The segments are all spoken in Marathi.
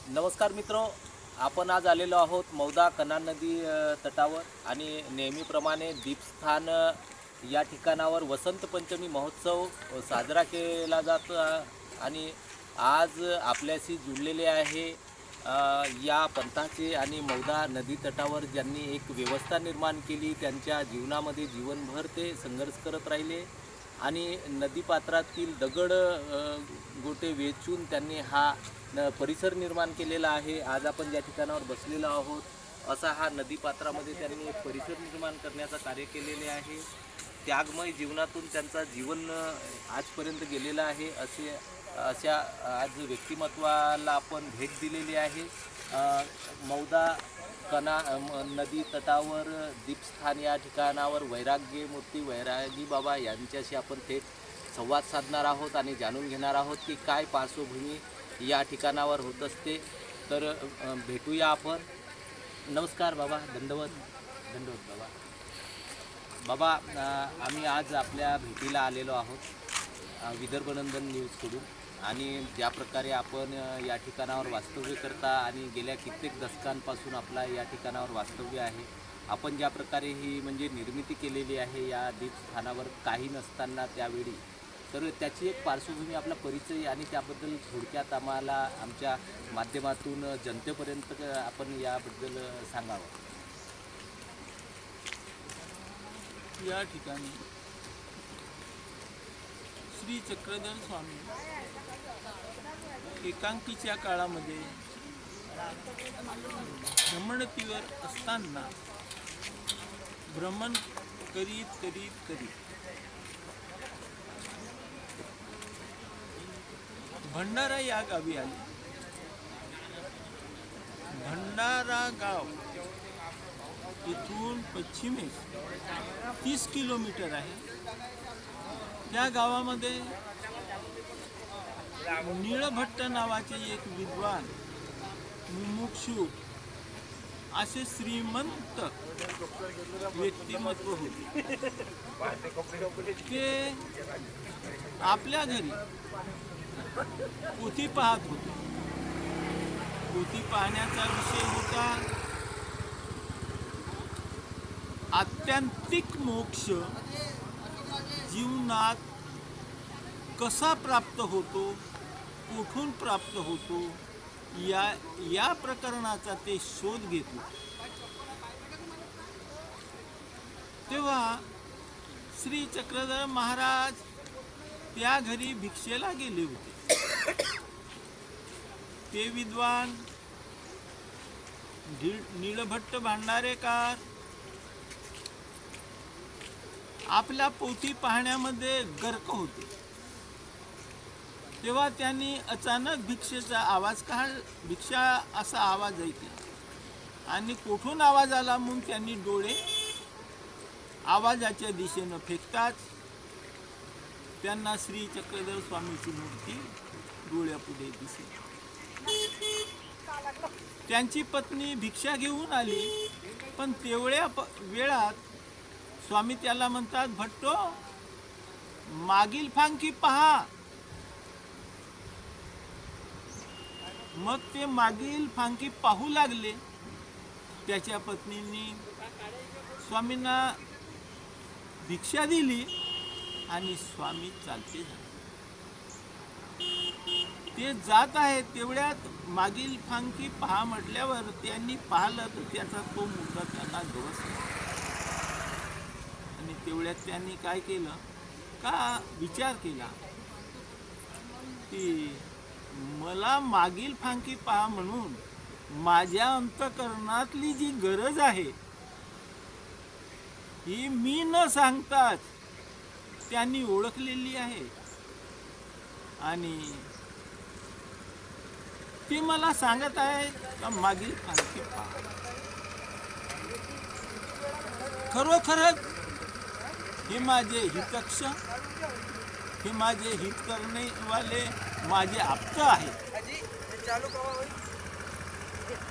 नमस्कार मित्र, आपण आज आलेलो आहोत मौदा कन्हान नदी तटावर आणि नेहमीप्रमाणे दीपस्थान या ठिकाणावर वसंत पंचमी महोत्सव साजरा केला जातो आणि आज आपल्याशी जुळलेले आहे या पंथाचे आणि मौदा नदी तटावर ज्यांनी एक व्यवस्था निर्माण केली, त्यांच्या जीवनामध्ये जीवनभर ते संघर्ष करत राहिले आणि नदीपात्रातील दगड गोटे वेचून त्यांनी हा परिसर निर्माण केलेला आहे। आज आपण ज्या ठिकाणावर बसलेलो आहोत असा हा नदीपात्रामध्ये त्यांनी एक परिसर निर्माण करण्याचा कार्य केलेले आहे। त्यागमय जीवनातून त्यांचा जीवन आजपर्यंत गेलेला आहे। अशा आज व्यक्तिमत्वाला आपण भेट दिलेली आहे। मौदा कना नदी तटावर दीपस्थान या ठिकाणावर वैराग्य मूर्ती वैरागी बाबा यांच्याशी आपण थेट संवाद साधणार आहोत आणि जाणून घेणार आहोत की काय पार्श्वभूमी या ठिकाणावर होत असते। तर भेटूया आपण। नमस्कार बाबा, दंडवत दंडवत बाबा। बाबा, आम्ही आज आपल्या भेटीला आलेलो आहोत विदर्भनंदन न्यूजकडून आणि ज्या प्रकारे आपण या ठिकाणावर वास्तव्य करता आणि गेल्या कित्येक दशकांपासून आपला या ठिकाणावर वास्तव्य आहे, आपण ज्या प्रकारे ही म्हणजे निर्मिती केलेली आहे या दीपस्थानावर काही नसताना त्यावेळी, तर त्याची एक पार्श्वभूमी, आपला परिचय आणि त्याबद्दल थोडक्यात आम्हाला आमच्या माध्यमातून जनतेपर्यंत आपण याबद्दल सांगावं। या ठिकाणी श्री चक्रधर स्वामी एकांकीच्या काळामध्ये भ्रमणतीवर असताना भ्रमण करीत करीत करीत भंडारा या गावी आले। भंडारा गाव इथून पश्चिमेस 30 किलोमीटर आहे। त्या गावामध्ये निळभट्ट नावाचे एक विद्वान मुमुक्षु असे श्रीमंत व्यक्तिमत्व होते। ते आपल्या घरी पोथी पाहत होते। पोथी पाहण्याचा विषय होता आत्यंतिक मोक्ष जीवनात कसा प्राप्त होतो, कुठून प्राप्त होतो, या प्रकरणाचा ते शोध घेत होते। तेव्हा श्री चक्रधर महाराज त्या घरी भिक्षेला गेले होते। ते विद्वान निळभट्ट भांडारेकर आपल्या पोथी पाहण्यामध्ये गर्क होते। तेव्हा त्यांनी अचानक भिक्षेचा आवाज भिक्षा असा आवाज ऐकला आणि कुठून आवाज आला म्हणून त्यांनी डोळे आवाजाच्या दिशेनं फेकताच त्यांना श्री चक्रधर स्वामीची मूर्ती डोळ्यापुढे दिसली। त्यांची पत्नी भिक्षा घेऊन आली, पण तेवढ्या वेळात स्वामी त्याला म्हणतात, भट्टो मागील फांकी पहा। मग ते मागील फांकी पाहू लागले। त्याच्या पत्नीने स्वामींना भिक्षा दिली आणि स्वामी चालते झाले। ते जात आहेत तेवढ्यात मागील फांकी पहा म्हटल्यावर त्यांनी पाहिलं तर त्याचा तो मुद्दा त्यांना गवसला आणि तेवढ्यात त्यांनी काय केलं का विचार केला की मला मागील फांकी पहा म्हणून माझ्या अंतःकरणातली जी गरज आहे ही मी न सांगताच त्यांनी ओळखलेली आहे आणि ती मला सांगत आहे का मागील फांकी पहा। खरोखरच हे माझे हितक्ष, हे माझे हित करणेवाले माझे आप्त आहेत।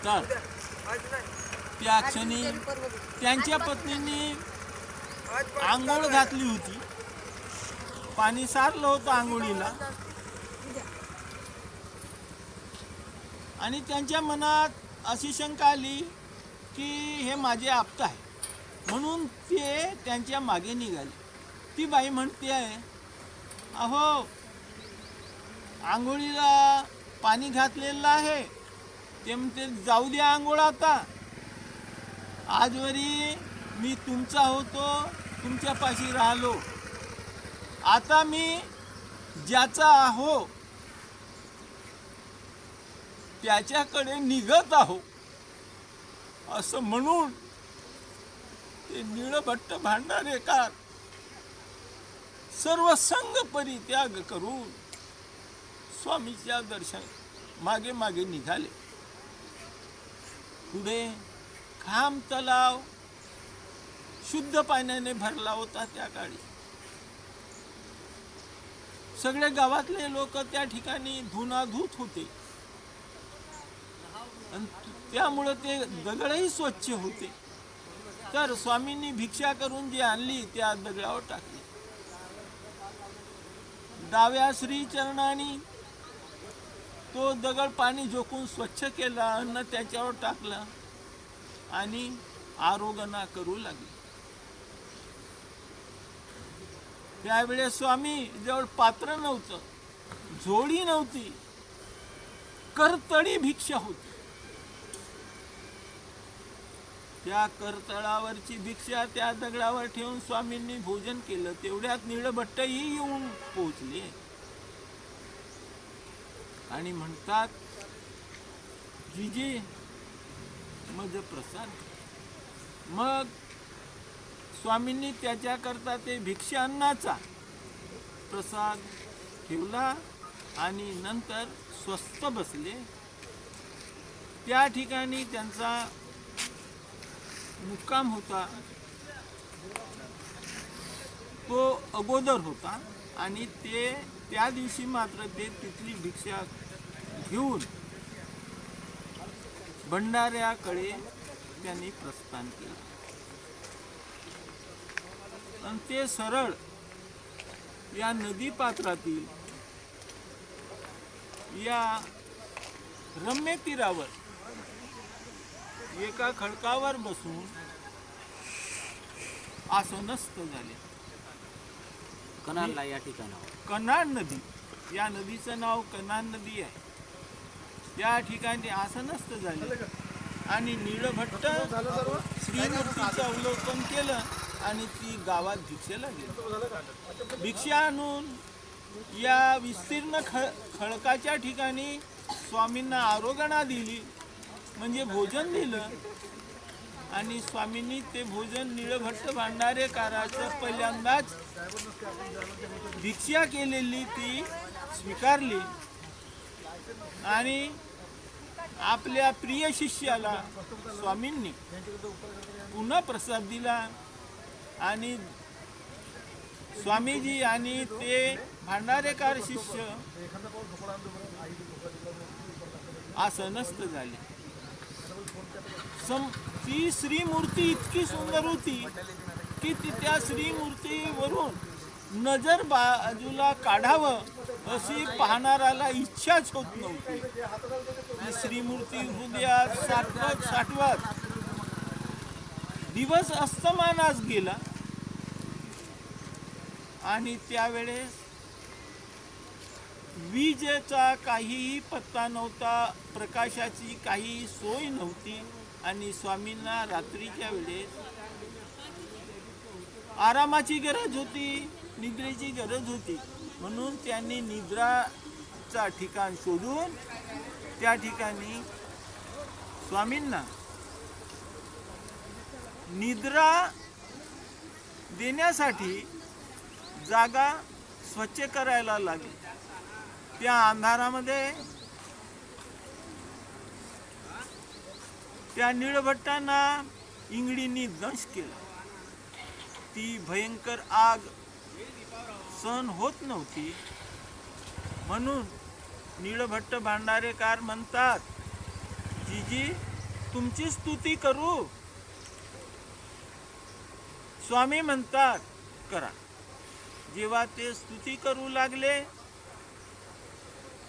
तर त्या क्षणी त्यांच्या पत्नीने आंघोळ घातली होती, पाणी सारलं होतं आंघोळीला आणि त्यांच्या मनात अशी शंका आली की हे माझे आप्त आहे, म्हणून ते त्यांच्या मागे निघाले. ती बाई म्हणते आहे, अहो आंघोळीला पाणी घातलेलं आहे. ते म्हणते जाऊ द्या आंघोळ आता, आजवरी मी तुमचा होतो, तुमच्यापाशी राहिलो, आता मी ज्याचा आहो त्याच्याकडे निघत आहो. असं म्हणून ते निळभट्ट भांडारेकार सर्व संघ परित्याग करून स्वामीच्या दर्शन मागे मागे निघाले. पुढे खांब तलाव शुद्ध पाण्याने भरला होता. त्या काळी सगळे गावातले लोक त्या ठिकाणी धुनाधूत होते आणि त्यामुळे ते दगडही स्वच्छ होते. तर स्वामींनी भिक्षा करून जी आणली त्या दगडावर टाकली. डाव्या श्रीचरणाने तो दगड पाणी झोकून स्वच्छ केला, अन्न त्याच्यावर टाकलं आणि आरोगणा करू लागले. त्यावेळेस स्वामी जवळ पात्र नव्हतं, झोळी नव्हती, करतळी भिक्षा होती. त्या करतळावरची भिक्षा त्या दगडावर ठेवून स्वामींनी भोजन केलं. तेवढ्यात निळभट्टही येऊन पोहोचले आणि म्हणतात, जिजे मज प्रसाद. मग स्वामींनी त्याच्याकरता ते भिक्षा अन्नाचा प्रसाद ठेवला आणि नंतर स्वस्थ बसले. त्या ठिकाणी त्यांचा मुक्काम होता, तो अगोदर होता आणि ते त्या दिवशी मात्र ते तिथली भिक्षा घेऊन भंडाऱ्याकडे त्यांनी प्रस्थान केलं आणि ते सरळ या नदी पात्रातील या रम्य तीरावर एका खडकावर बसून आसनस्थ झाले. कनालला या ठिकाणावर कन्हाड नदी, या नदीचं नाव कन्हाड नदी आहे. या ठिकाणी आसनस्थ झाले आणि निळभट्ट श्रीमूर्तीचं अवलोकन केलं आणि ती गावात भिक्षेला गेली. भिक्षा आणून या विस्तीर्ण खडकाच्या ठिकाणी स्वामींना आरोगणा दिली, म्हणजे भोजन दिलं. आणि स्वामींनी ते भोजन निळभट्ट भांडारेकाराचं पहिल्यांदाच भिक्षा केलेली ती स्वीकारली आणि आपल्या प्रिय शिष्याला स्वामींनी पुन्हा प्रसाद दिला आणि स्वामीजी आणि ते भांडारेकार शिष्य आसनस्थ झाले. ती श्रीमूर्ती इतकी सुंदर होती की त्या श्रीमूर्तीवरून नजर बाजूला काढावं अशी पाहणाऱ्याला इच्छाच होत नव्हती. ती श्रीमूर्ती हृदयात साठवत दिवस अस्तमानास गेला आणि त्यावेळेस विजेचा काहीही पत्ता नव्हता, प्रकाशाची काही सोय नव्हती आणि स्वामींना रात्रीच्या वेळेस आरामाची गरज होती, निद्रेची गरज होती. म्हणून त्यांनी निद्राचा ठिकाण शोधून त्या ठिकाणी स्वामींना निद्रा देण्यासाठी जागा स्वच्छ करायला लागली. त्या अंधारामध्ये त्या निळभट्टांना इंगळींनी दंश केला. ती भयंकर आग सहन होत नव्हती. म्हणून निळभट्ट भांडारेकार म्हणतात, जीजी तुमची स्तुती करू. स्वामी म्हणतात करा. जेव्हा ते स्तुती करू लागले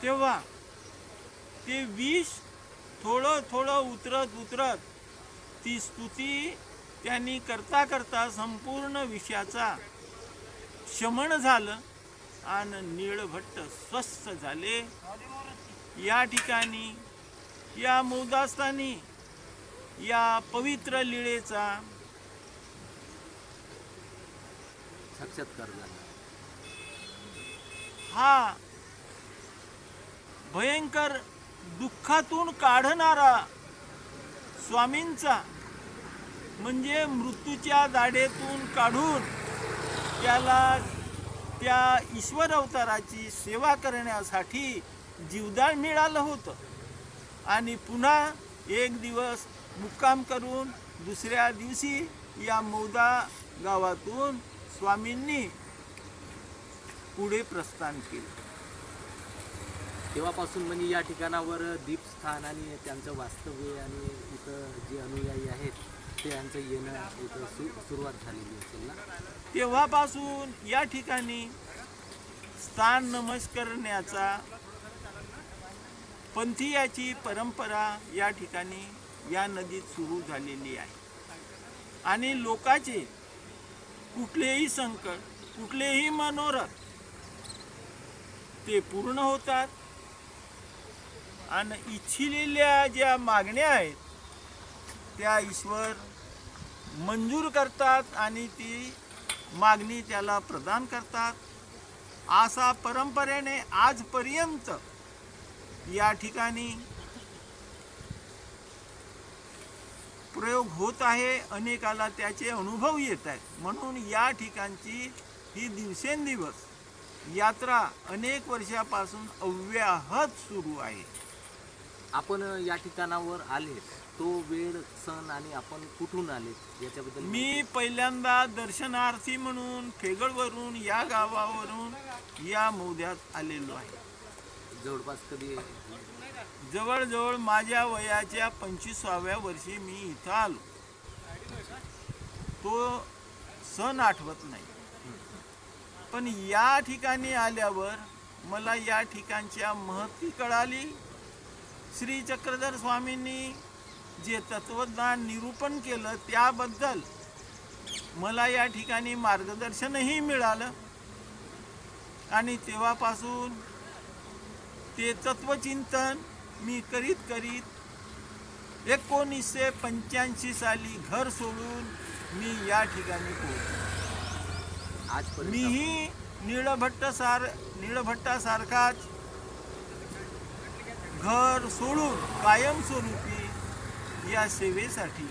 तेव्हा ते विष थोडं थोडं उतरत उतरत ती स्तुती त्यांनी करता करता संपूर्ण विषयाचा शमन झालं आणि नीळभट्ट स्वस्थ झाले. या ठिकाणी या मौदास्थानी या पवित्र लीळेचा साक्षात्कार झाला. हा भयंकर दुःखातून काढणारा स्वामींचा म्हणजे मृत्यूच्या दाढेतून काढून त्याला त्या ईश्वर अवताराची सेवा करण्यासाठी जीवदान मिळालं होतं. आणि पुन्हा एक दिवस मुक्काम करून दुसऱ्या दिवशी या मौदा गावातून स्वामींनी पुढे प्रस्थान केले. तेव्हापासून म्हणजे या ठिकाणावर दीपस्थान आणि त्यांचं वास्तव्य आणि इथं जे अनुयायी आहेत ते यांचं येणं इथं सुरुवात झालेली असेल ना. तेव्हापासून या ठिकाणी स्थान नमस्कारण्याचा पंथीयाची परंपरा या ठिकाणी या नदीत सुरू झालेली आहे. आणि लोकांचे कुठलेही संकट, कुठलेही मनोरथ ते पूर्ण होतात आणि इच्छिलेल्या ज्या मागण्या आहेत त्या ईश्वर मंजूर करतात आणि ती मागणी त्याला प्रदान करतात. असा परंपरेने आजपर्यंत या ठिकाणी प्रयोग होत आहे. अनेकाला त्याचे अनुभव येत आहेत. म्हणून या ठिकाणची ही दिवसेंदिवस यात्रा अनेक वर्षापासून अव्याहत सुरू आहे. आपण या ठिकाणावर आले तो वेळ, सण आणि आपण कुठून आले याच्याबद्दल मी पहिल्यांदा दर्शनार्थी म्हणून फेगडवरून या गावावरून या मौद्यात आलेलो आहे. जवळपास कधी जवळजवळ माझ्या वयाच्या 25व्या वर्षी मी इथं आलो. तो सण आठवत नाही, पण या ठिकाणी आल्यावर मला या ठिकाणच्या महती कळाली. श्री चक्रधर स्वामींनी जे तत्वज्ञान निरूपण केलं त्याबद्दल मला या ठिकाणी मार्गदर्शनही मिळालं. आणि तेव्हापासून ते तत्वचिंतन मी करीत करीत 1985 साली घर सोडून मी या ठिकाणी पोहोचलो. आजपर्यंत मीही नीळभट्टासारखाच घर सोडून कायमस्वरूपी या सेवेसाठी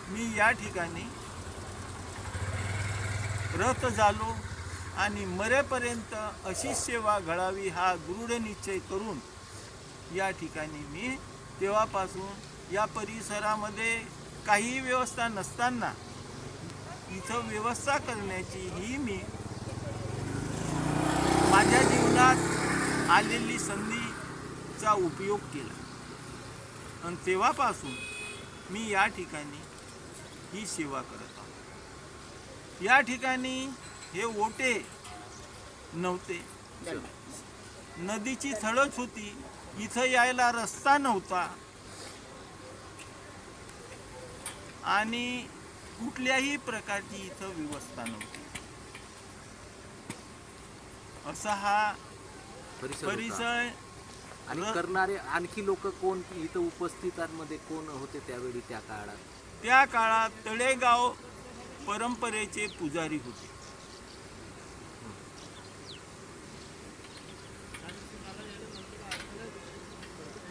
मी या ठिकाणी रत झालो. आणि मरेपर्यंत अशी सेवा घडावी हा दृढ निश्चय करून या ठिकाणी मी तेव्हापासून या परिसरामध्ये काही व्यवस्था नसताना इथं व्यवस्था करण्याची ही मी माझ्या जीवनात आलेली संधीचा उपयोग केला. आणि तेव्हापासून मी या ठिकाणी ही सेवा करत आहो. या ठिकाणी हे ओटे नव्हते, नदीची थळच होती. इथं यायला रस्ता नव्हता आणि कुठल्याही प्रकारची इथं व्यवस्था नव्हती. असा हा परिसर. आणि करणारे आणखी लोक कोण इथं उपस्थितांमध्ये कोण होते त्यावेळी त्या काळात? त्या काळात तळेगाव परंपरेचे पुजारी होते.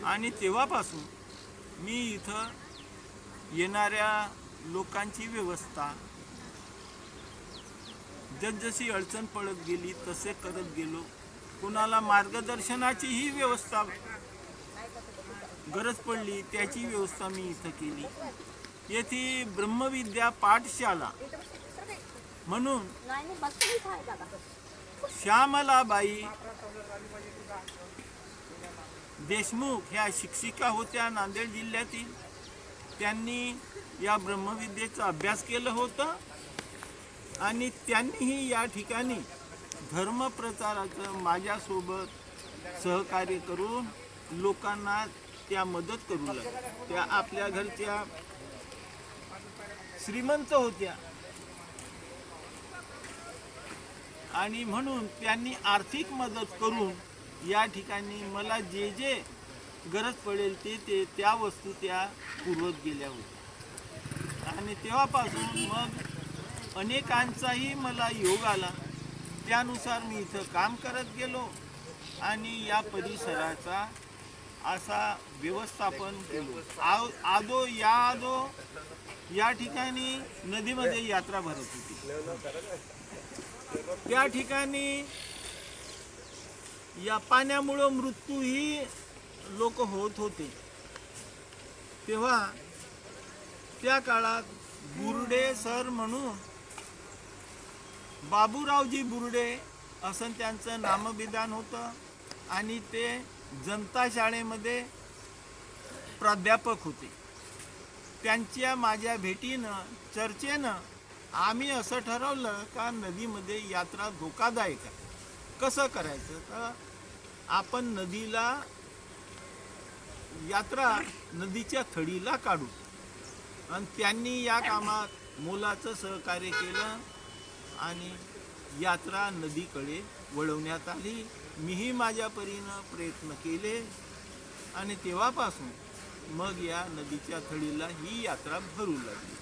आणि तेव्हापासून मी इथं येणाऱ्या लोकांची व्यवस्था जसजशी अडचण पडत गेली तसे करत गेलो. कोणाला मार्गदर्शनाचीही व्यवस्था गरज पडली त्याची व्यवस्था मी इथं केली. येथे ब्रह्मविद्या पाठशाला म्हणून श्यामलाबाई देशमुख ह्या शिक्षिका होत्या नांदेड जिल्ह्यातील. त्यांनी या ब्रह्मविद्येचा अभ्यास केलं होतं आणि त्यांनीही या ठिकाणी धर्मप्रचाराचं माझ्यासोबत सहकार्य करून लोकांना त्या मदत करू लागल्या. त्या आपल्या घरच्या श्रीमंत होत्या आणि म्हणून त्यांनी आर्थिक मदत करून या ठिकाणी मला जे जे गरज पडेल ते त्या वस्तू त्या पुरवत गेल्या होत्या. आणि तेव्हापासून मग अनेकांचाही मला योग आला. त्यानुसार मी इथं काम करत गेलो आणि या परिसराचा असा व्यवस्थापन केलो. आदो या ठिकाणी नदीमध्ये यात्रा भरत होती. त्या ठिकाणी या पाण्यामुळं मृत्यूही लोक होत होते. तेव्हा त्या काळात बुर्डे सर म्हणून बाबूरावजी बुर्डे असं त्यांचं नामविधान होतं आणि ते जनता शाळेमध्ये प्राध्यापक होते. त्यांच्या माझ्या भेटीनं चर्चेनं आम्ही असं ठरवलं का नदीमध्ये यात्रा धोकादायक आहे. कसं करायचं तर आपण नदीला यात्रा नदीच्या थडीला काढू. आणि त्यांनी या कामात मोलाचं सहकार्य केलं आणि यात्रा नदीकडे वळवण्यात आली. मीही माझ्या परीनं प्रयत्न केले आणि तेव्हापासून मग या नदीच्या थडीला ही यात्रा भरू लागली.